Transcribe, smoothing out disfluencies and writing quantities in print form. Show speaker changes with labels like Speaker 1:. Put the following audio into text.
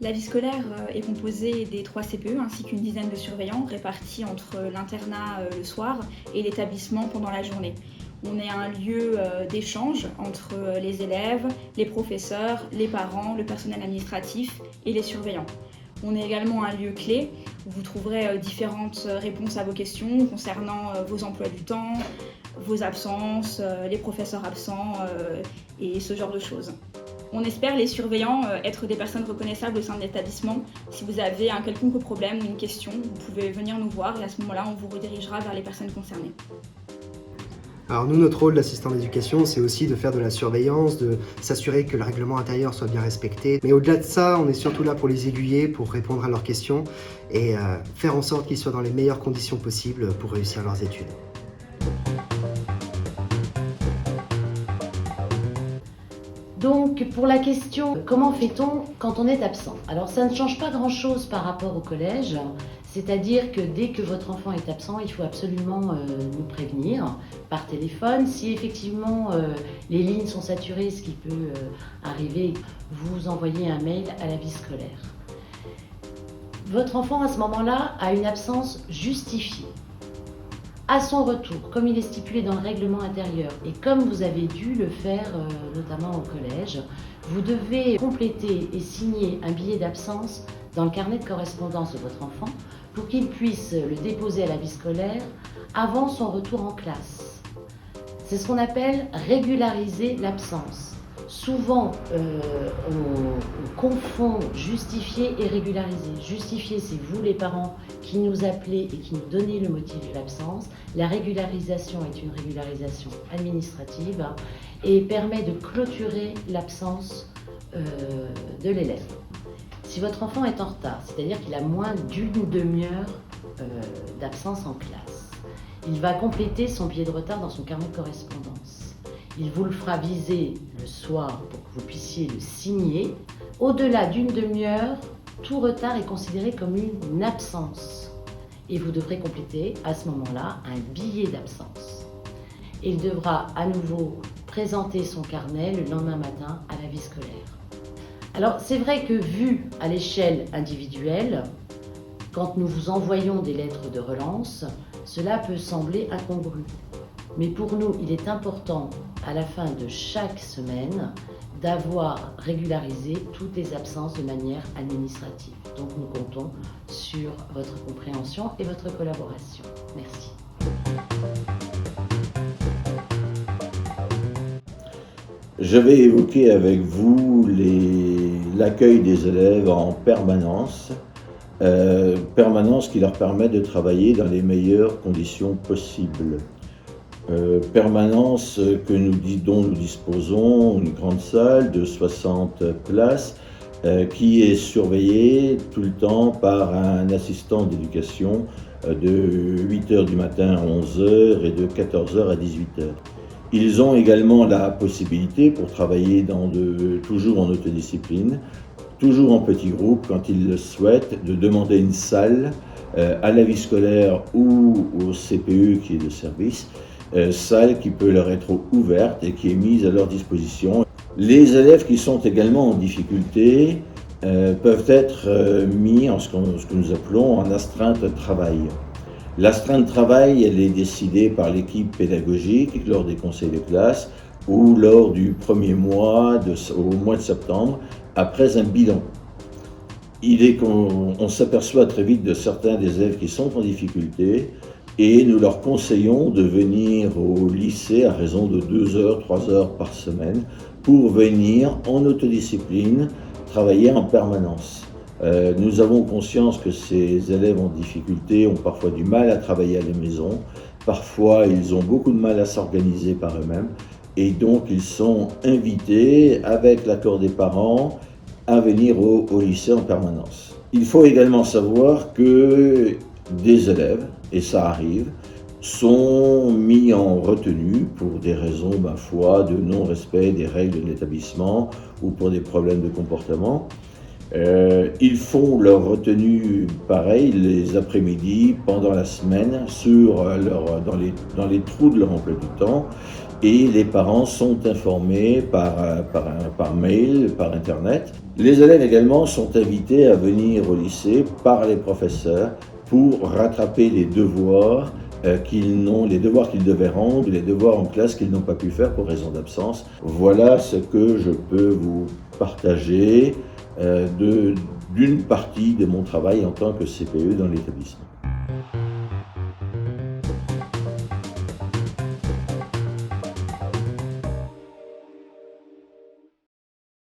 Speaker 1: La vie scolaire est composée des 3 CPE ainsi qu'une dizaine de surveillants répartis entre l'internat le soir et l'établissement pendant la journée. On est un lieu d'échange entre les élèves, les professeurs, les parents, le personnel administratif et les surveillants. On est également un lieu clé où vous trouverez différentes réponses à vos questions concernant vos emplois du temps, vos absences, les professeurs absents et ce genre de choses. On espère, les surveillants, être des personnes reconnaissables au sein de l'établissement. Si vous avez un quelconque problème ou une question, vous pouvez venir nous voir et à ce moment-là, on vous redirigera vers les personnes concernées.
Speaker 2: Alors nous, notre rôle d'assistant d'éducation, c'est aussi de faire de la surveillance, de s'assurer que le règlement intérieur soit bien respecté. Mais au-delà de ça, on est surtout là pour les aiguiller, pour répondre à leurs questions et faire en sorte qu'ils soient dans les meilleures conditions possibles pour réussir leurs études.
Speaker 3: Donc, pour la question « Comment fait-on quand on est absent ?» Alors, ça ne change pas grand-chose par rapport au collège, c'est-à-dire que dès que votre enfant est absent, il faut absolument nous prévenir par téléphone. Si effectivement les lignes sont saturées, ce qui peut arriver, vous envoyez un mail à la vie scolaire. Votre enfant, à ce moment-là, a une absence justifiée. À son retour, comme il est stipulé dans le règlement intérieur et comme vous avez dû le faire notamment au collège, vous devez compléter et signer un billet d'absence dans le carnet de correspondance de votre enfant pour qu'il puisse le déposer à la vie scolaire avant son retour en classe. C'est ce qu'on appelle régulariser l'absence. Souvent, on confond justifier et régulariser. Justifier, c'est vous les parents qui nous appelez et qui nous donnez le motif de l'absence. La régularisation est une régularisation administrative et permet de clôturer l'absence de l'élève. Si votre enfant est en retard, c'est-à-dire qu'il a moins d'une demi-heure d'absence en classe, il va compléter son billet de retard dans son carnet de correspondance. Il vous le fera viser le soir pour que vous puissiez le signer. Au-delà d'une demi-heure, tout retard est considéré comme une absence. Et vous devrez compléter à ce moment-là un billet d'absence. Il devra à nouveau présenter son carnet le lendemain matin à la vie scolaire. Alors c'est vrai que vu à l'échelle individuelle, quand nous vous envoyons des lettres de relance, cela peut sembler incongru. Mais pour nous, il est important, à la fin de chaque semaine, d'avoir régularisé toutes les absences de manière administrative. Donc nous comptons sur votre compréhension et votre collaboration. Merci.
Speaker 4: Je vais évoquer avec vous l'accueil des élèves en permanence. Permanence qui leur permet de travailler dans les meilleures conditions possibles. Permanence dont nous disposons, une grande salle de 60 places qui est surveillée tout le temps par un assistant d'éducation de 8h du matin à 11h et de 14h à 18h. Ils ont également la possibilité, pour travailler toujours en autodiscipline, toujours en petits groupes quand ils le souhaitent, de demander une salle à la vie scolaire ou au CPE qui est de service, salle qui peut leur être ouverte et qui est mise à leur disposition. Les élèves qui sont également en difficulté peuvent être mis en ce que nous appelons en astreinte de travail. L'astreinte de travail, elle est décidée par l'équipe pédagogique lors des conseils de classe ou lors du premier mois, au mois de septembre, après un bilan. On s'aperçoit très vite de certains des élèves qui sont en difficulté et nous leur conseillons de venir au lycée à raison de 2 heures, 3 heures par semaine pour venir en autodiscipline travailler en permanence. Nous avons conscience que ces élèves en difficulté ont parfois du mal à travailler à la maison, parfois ils ont beaucoup de mal à s'organiser par eux-mêmes et donc ils sont invités avec l'accord des parents à venir au lycée en permanence. Il faut également savoir que des élèves, et ça arrive, sont mis en retenue pour des raisons, ma foi, de non-respect des règles de l'établissement ou pour des problèmes de comportement. Ils font leur retenue pareil les après-midi, pendant la semaine, dans les trous de leur emploi du temps, et les parents sont informés par mail, par internet. Les élèves également sont invités à venir au lycée par les professeurs pour rattraper les devoirs qu'ils devaient rendre, les devoirs en classe qu'ils n'ont pas pu faire pour raison d'absence. Voilà ce que je peux vous partager d'une partie de mon travail en tant que CPE dans l'établissement.